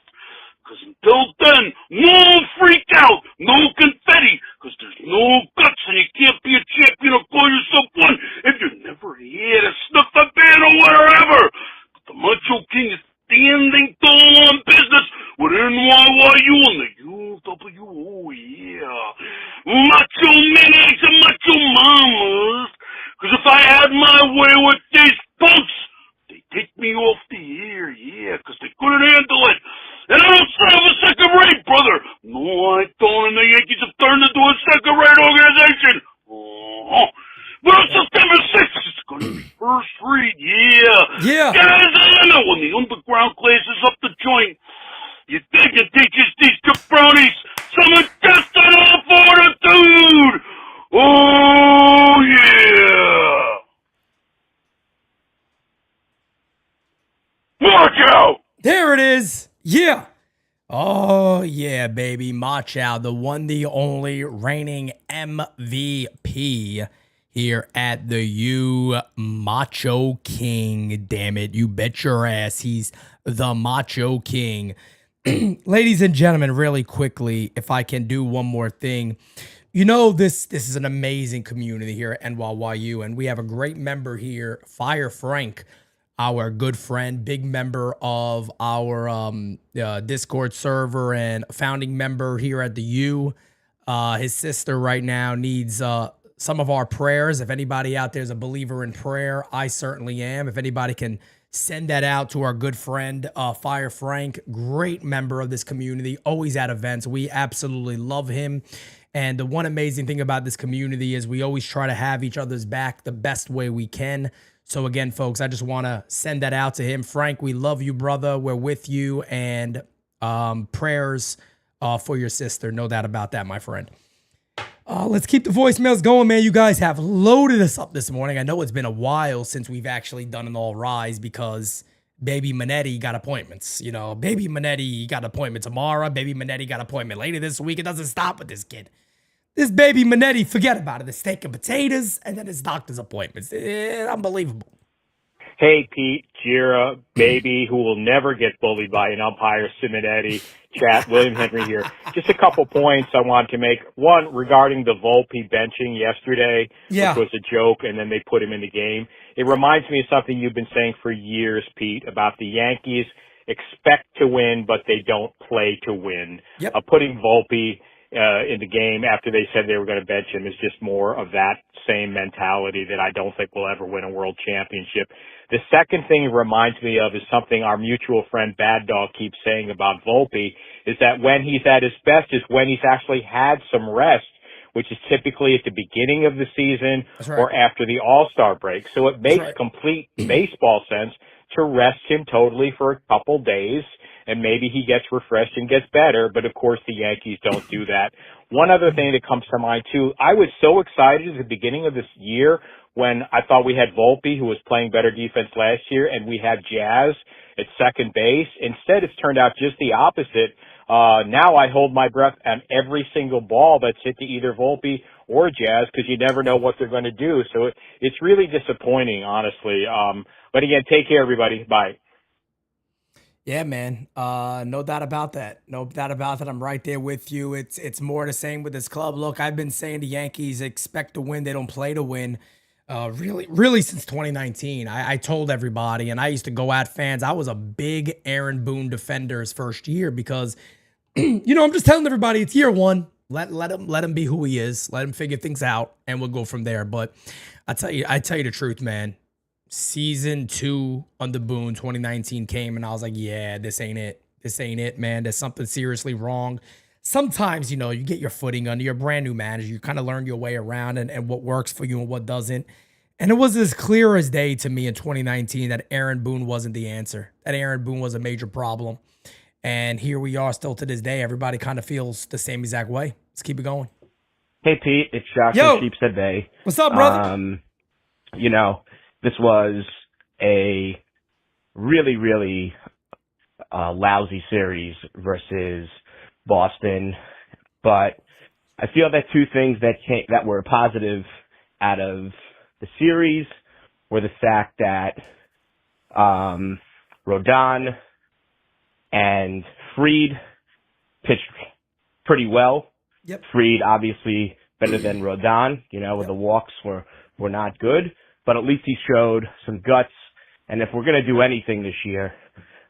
Because until then, no freak out, no confetti, because there's no guts and you can't be a champion or call yourself one if you never had a snuff a band or whatever. But the Macho King is standing tall on business with NYYU and the UWO, yeah. Macho Mayonnaise and Macho Mamas. Because if I had my way with these punks, they take me off the air, yeah, because they couldn't handle it. And I don't serve a second-rate, brother. No, I don't, and the Yankees have turned into a second-rate organization. But on September 6th, it's going to be first read, yeah. Yeah. Guys, I know when the underground class is up the joint, you think it teaches these jabronis some intestinal fortitude. Oh, yeah. Watch out! There it is. Yeah. Oh, yeah, baby. Macho, the one, the only reigning MVP here at the U. Macho King. Damn it. You bet your ass he's the Macho King. Ladies and gentlemen, really quickly, if I can do one more thing. You know, this is an amazing community here at NYYU, and we have a great member here, Fire Frank, our good friend, big member of our Discord server and founding member here at the U. His sister right now needs some of our prayers. If anybody out there is a believer in prayer, I certainly am. If anybody can send that out to our good friend, Fire Frank, great member of this community, always at events. We absolutely love him. And the one amazing thing about this community is we always try to have each other's back the best way we can. So again, folks, I just want to send that out to him. Frank, we love you, brother. We're with you, and prayers for your sister. No doubt about that, my friend. Let's keep the voicemails going, man. You guys have loaded us up this morning. I know it's been a while since we've actually done an All Rise because Baby Manetti got appointments. You know, Baby Manetti got appointment tomorrow. Baby Manetti got appointment later this week. It doesn't stop with this kid. This Baby Manetti, forget about it. The steak and potatoes, and then his doctor's appointments. Unbelievable. Hey, Pete, Jira, baby, who will never get bullied by an umpire, Simonetti, chat, William Henry here. Just a couple points I want to make. One, regarding the Volpe benching yesterday, which was a joke, and then they put him in the game. It reminds me of something you've been saying for years, Pete, about the Yankees expect to win, but they don't play to win. Yep. Putting Volpe in the game after they said they were going to bench him is just more of that same mentality that I don't think will ever win a world championship. The second thing it reminds me of is something our mutual friend Bad Dog keeps saying about Volpe, is that when he's at his best is when he's actually had some rest, which is typically at the beginning of the season That's right. or after the All-Star break. So it makes right. complete baseball sense to rest him totally for a couple days, and maybe he gets refreshed and gets better. But of course, the Yankees don't do that. One other thing that comes to mind too, I was so excited at the beginning of this year when I thought we had Volpe, who was playing better defense last year, and we had Jazz at second base. Instead, it's turned out just the opposite. Now I hold my breath on every single ball that's hit to either Volpe or Jazz, because you never know what they're going to do. So it's really disappointing, honestly. But again, take care, everybody. Bye. Yeah, man. No doubt about that. No doubt about that. I'm right there with you. It's more the same with this club. Look, I've been saying the Yankees expect to win. They don't play to win. Really since 2019. I told everybody, and I used to go at fans. I was a big Aaron Boone defender his first year because, I'm just telling everybody it's year one. Let him be who he is. Let him figure things out, and we'll go from there. But I tell you the truth, man. Season 2 under Boone, 2019 came, and I was like, yeah, this ain't it. This ain't it, man. There's something seriously wrong. Sometimes, you get your footing under. You're a brand new manager. You kind of learn your way around and what works for you and what doesn't. And it was as clear as day to me in 2019 that Aaron Boone wasn't the answer, that Aaron Boone was a major problem. And here we are still to this day. Everybody kind of feels the same exact way. Let's keep it going. Hey, Pete, it's Josh from Sheepshead Bay. What's up, brother? This was a really, really lousy series versus Boston, but I feel that two things that were positive out of the series were the fact that Rodon and Fried pitched pretty well. Yep. Fried obviously better than Rodon, the walks were not good, but at least he showed some guts. And if we're going to do anything this year,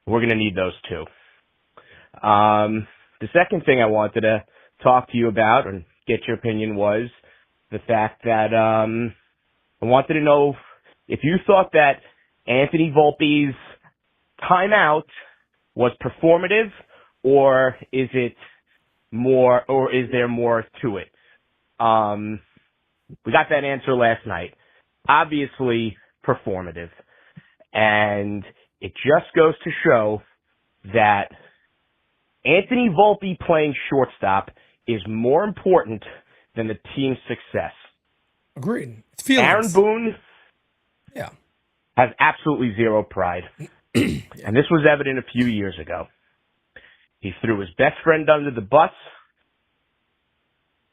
we're going to need those two. The second thing I wanted to talk to you about and get your opinion was the fact that I wanted to know if you thought that Anthony Volpe's timeout was performative, or is there more to it? We got that answer last night. Obviously performative. And it just goes to show that Anthony Volpe playing shortstop is more important than the team's success. Agreed. It's feelings. Aaron Boone has absolutely zero pride. And this was evident a few years ago. He threw his best friend under the bus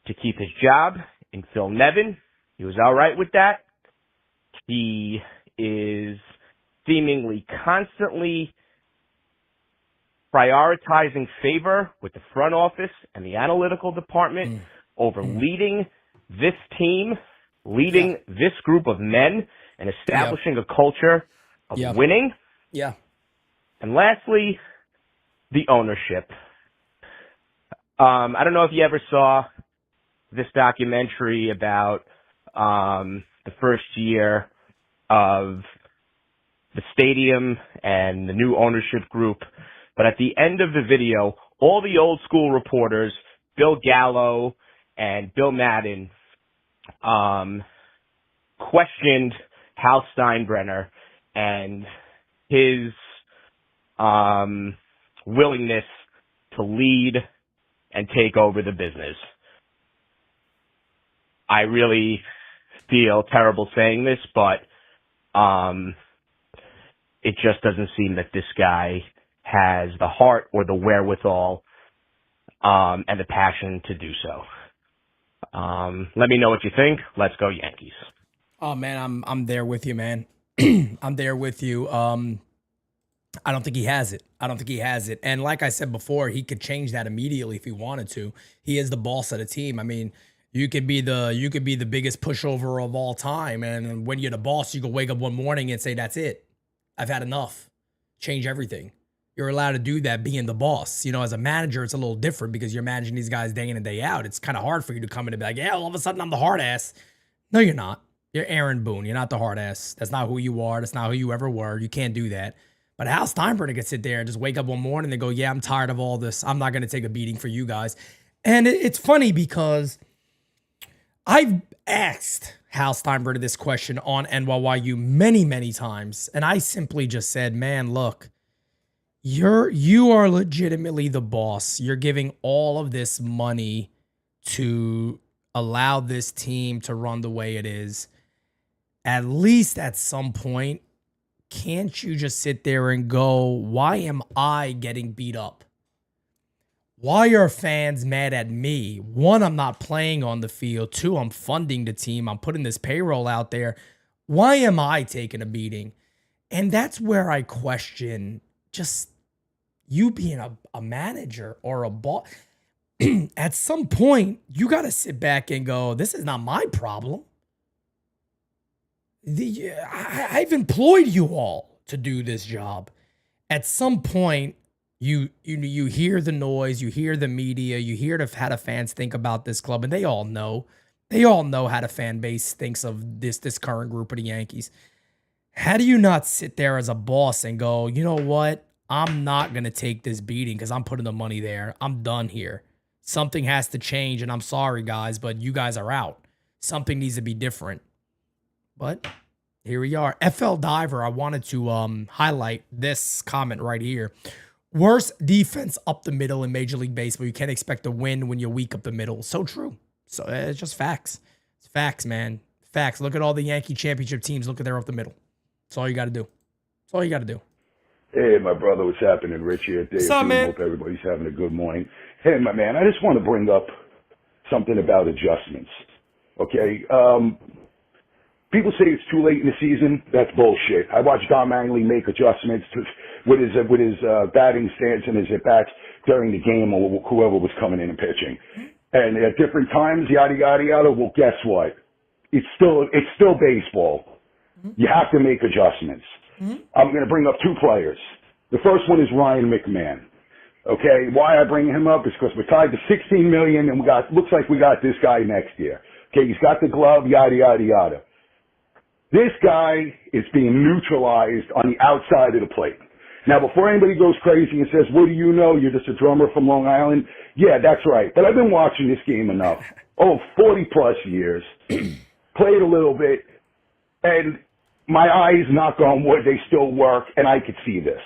to keep his job in Phil Nevin. He was all right with that. He is seemingly constantly prioritizing favor with the front office and the analytical department over leading this team, leading this group of men, and establishing a culture of winning. Yeah. And lastly, the ownership. I don't know if you ever saw this documentary about the first year of the stadium and the new ownership group. But at the end of the video, all the old school reporters, Bill Gallo and Bill Madden, questioned Hal Steinbrenner and his willingness to lead and take over the business. I really feel terrible saying this, but it just doesn't seem that this guy has the heart or the wherewithal and the passion to do so. Let me know what you think. Let's go Yankees. Oh man, I'm there with you, man. I'm there with you. I don't think he has it. And like I said before, he could change that immediately if he wanted to. He is the boss of the team. I mean, you could be the biggest pushover of all time, and when you're the boss, you can wake up one morning and say, "That's it. I've had enough. Change everything." You're allowed to do that being the boss. As a manager, it's a little different because you're managing these guys day in and day out. It's kind of hard for you to come in and be like, yeah, all of a sudden I'm the hard ass. No, you're not. You're Aaron Boone. You're not the hard ass. That's not who you are. That's not who you ever were. You can't do that. But Hal Steinbrenner could sit there and just wake up one morning and go, yeah, I'm tired of all this. I'm not going to take a beating for you guys. And it's funny because I've asked Hal Steinbrenner this question on NYYU many, many times, and I simply just said, man, look, you are legitimately the boss. You're giving all of this money to allow this team to run the way it is. At least at some point, can't you just sit there and go, why am I getting beat up? Why are fans mad at me? One, I'm not playing on the field. Two, I'm funding the team. I'm putting this payroll out there. Why am I taking a beating? And that's where I question just you being a manager or a boss. At some point, you got to sit back and go, this is not my problem. I've employed you all to do this job. At some point, you hear the noise, you hear the media, you hear how the fans think about this club, and they all know how the fan base thinks of this current group of the Yankees. How do you not sit there as a boss and go, you know what? I'm not going to take this beating because I'm putting the money there. I'm done here. Something has to change, and I'm sorry, guys, but you guys are out. Something needs to be different. But here we are. FL Diver, I wanted to highlight this comment right here. Worst defense up the middle in Major League Baseball. You can't expect to win when you're weak up the middle. So true. So it's just facts. It's facts, man. Facts. Look at all the Yankee championship teams. Look at their up the middle. That's all you got to do. That's all you got to do. Hey, my brother, what's happening? Rich here. What's up, man? Hope everybody's having a good morning. Hey, my man, I just want to bring up something about adjustments. Okay? People say it's too late in the season. That's bullshit. I watched Don Manley make adjustments with his batting stance and his at-bats during the game or whoever was coming in and pitching. And at different times, yada, yada, yada. Well, guess what? It's still baseball. You have to make adjustments. I'm going to bring up two players. The first one is Ryan McMahon. Okay, why I bring him up is because we're tied to $16 million and looks like we got this guy next year. Okay, he's got the glove, yada, yada, yada. This guy is being neutralized on the outside of the plate. Now, before anybody goes crazy and says, what do you know? You're just a drummer from Long Island. Yeah, that's right. But I've been watching this game enough. 40 plus years. Played a little bit. And my eyes, knock on wood, they still work, and I could see this.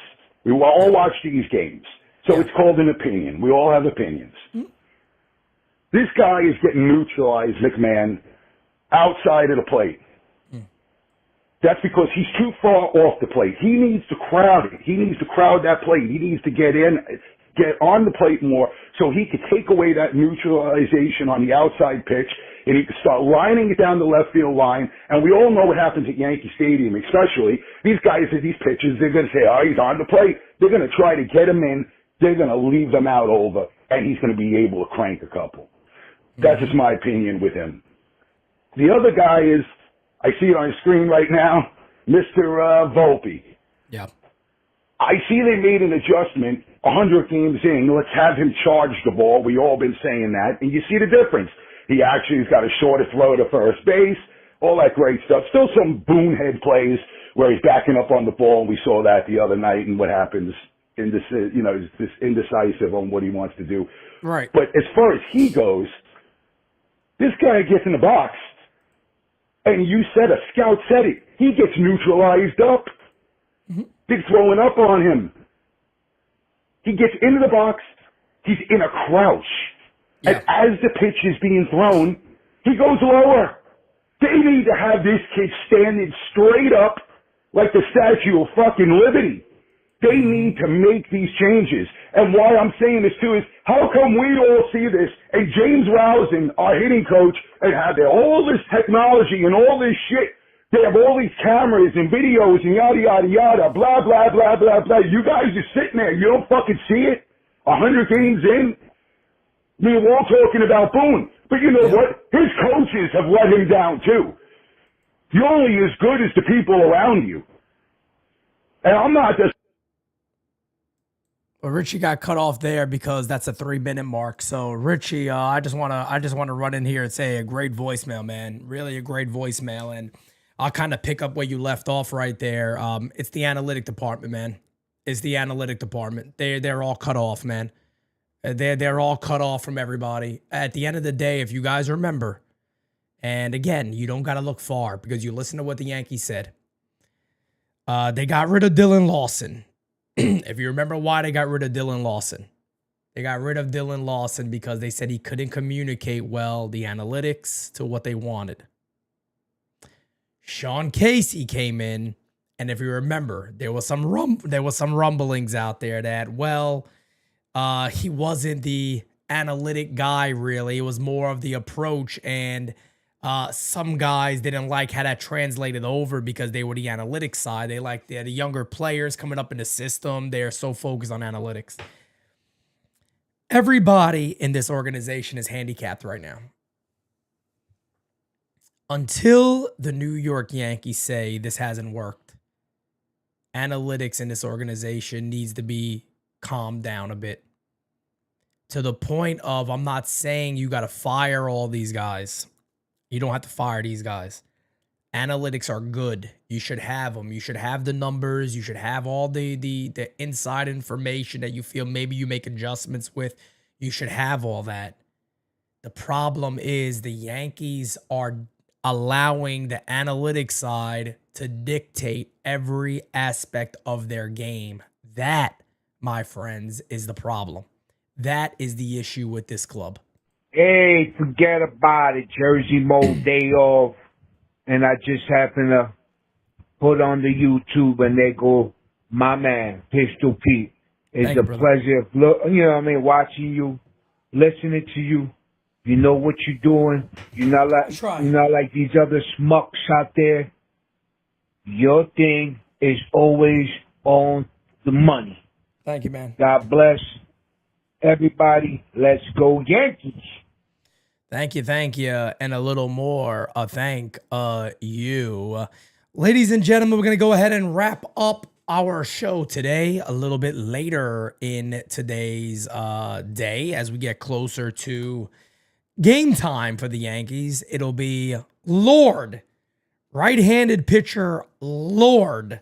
We all watch these games. So it's called an opinion. We all have opinions. This guy is getting neutralized, McMahon, outside of the plate. That's because he's too far off the plate. He needs to crowd it. He needs to crowd that plate. He needs to get on the plate more so he could take away that neutralization on the outside pitch and he could start lining it down the left field line. And we all know what happens at Yankee Stadium, especially these guys at these pitches. They're going to say, oh, he's on the plate. They're going to try to get him in. They're going to leave them out over, and he's going to be able to crank a couple. That's just my opinion with him. The other guy is, I see it on the screen right now, Mr. Volpe. Yeah. I see they made an adjustment 100 games in. Let's have him charge the ball. We all been saying that. And you see the difference. He actually has got a shorter throw to first base, all that great stuff. Still some bonehead plays where he's backing up on the ball. We saw that the other night and what happens in this, this indecisive on what he wants to do. Right. But as far as he goes, this guy gets in the box. And you said, a scout said it. He gets neutralized up. They're throwing up on him. He gets into the box. He's in a crouch. Yeah. And as the pitch is being thrown, he goes lower. They need to have this kid standing straight up like the Statue of fucking Liberty. They need to make these changes. And why I'm saying this too is, how come we all see this and James Rousing, our hitting coach, and have all this technology and all this shit. They have all these cameras and videos and yada, yada, yada, blah, blah, blah, blah, blah. You guys are sitting there. You don't fucking see it? 100 games in? We're all talking about Boone. But you know what? His coaches have let him down too. You're only as good as the people around you. And I'm not just... Well, Richie got cut off there because that's a 3-minute mark. So Richie, I just want to run in here and say a great voicemail, man. Really a great voicemail, and I'll kind of pick up where you left off right there. It's the analytic department, man. It's the analytic department. They're all cut off, man. They're all cut off from everybody. At the end of the day, if you guys remember, And again, you don't got to look far because you listen to what the Yankees said. They got rid of Dylan Lawson. If you remember why they got rid of Dylan Lawson. They got rid of Dylan Lawson because they said he couldn't communicate well the analytics to what they wanted. Sean Casey came in, and if you remember, there was some rumblings out there that, well, he wasn't the analytic guy, really. It was more of the approach, and some guys didn't like how that translated over because they were the analytics side. They liked the younger players coming up in the system. They're so focused on analytics. Everybody in this organization is handicapped right now. Until the New York Yankees say this hasn't worked, analytics in this organization needs to be calmed down a bit. To the point of, I'm not saying you got to fire all these guys. You don't have to fire these guys. Analytics are good. You should have them. You should have the numbers. You should have all the inside information that you feel maybe you make adjustments with. You should have all that. The problem is the Yankees are allowing the analytics side to dictate every aspect of their game. That, my friends, is the problem. That is the issue with this club. Hey, forget about it. Jersey mode day off. And I just happen to put on the YouTube and they go, my man, Pistol Pete. It's a pleasure, watching you, listening to you. You know what you're doing. You're not like these other schmucks out there. Your thing is always on the money. Thank you, man. God bless everybody. Let's go Yankees. Thank you. And a little more, thank you. Ladies and gentlemen, we're going to go ahead and wrap up our show today a little bit later in today's day as we get closer to game time for the Yankees. It'll be Lord, right-handed pitcher Lord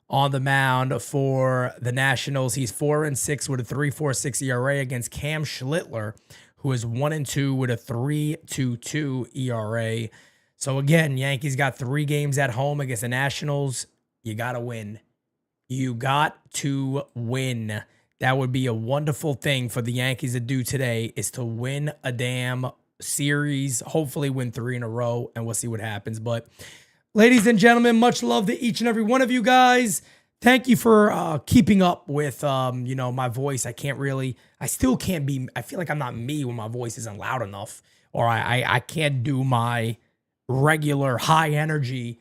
on the mound for the Nationals. He's 4-6 with a 3.46 ERA against Cam Schlittler, who is 1-2 with a 3.22 ERA. So again, Yankees got 3 games at home against the Nationals. You got to win. You got to win. That would be a wonderful thing for the Yankees to do today, is to win a damn series, hopefully win 3 in a row, and we'll see what happens. But ladies and gentlemen, much love to each and every one of you guys. Thank you for keeping up with, my voice. I still can't be, I feel like I'm not me when my voice isn't loud enough, or I can't do my regular high energy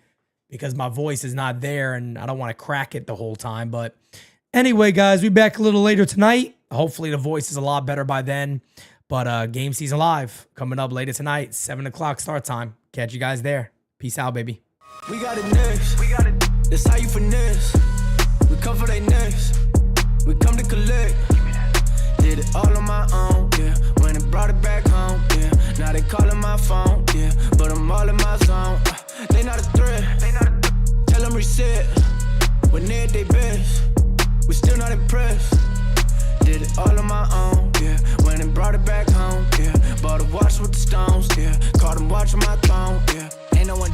because my voice is not there and I don't want to crack it the whole time. But anyway, guys, we'll be back a little later tonight. Hopefully the voice is a lot better by then. But Game Season Live coming up later tonight, 7 o'clock start time. Catch you guys there. Peace out, baby. We got it next. That's how you finesse. We come for they next. We come to collect. Did it all on my own, yeah. When it brought it back home, yeah. Now they calling my phone, yeah. But I'm all in my zone. They not a threat. Tell them reset. When they're at their best, we still not impressed. Did it all on my own, yeah. When it brought it back home, yeah. Bought a watch with the stones, yeah. Caught them watching my phone, yeah.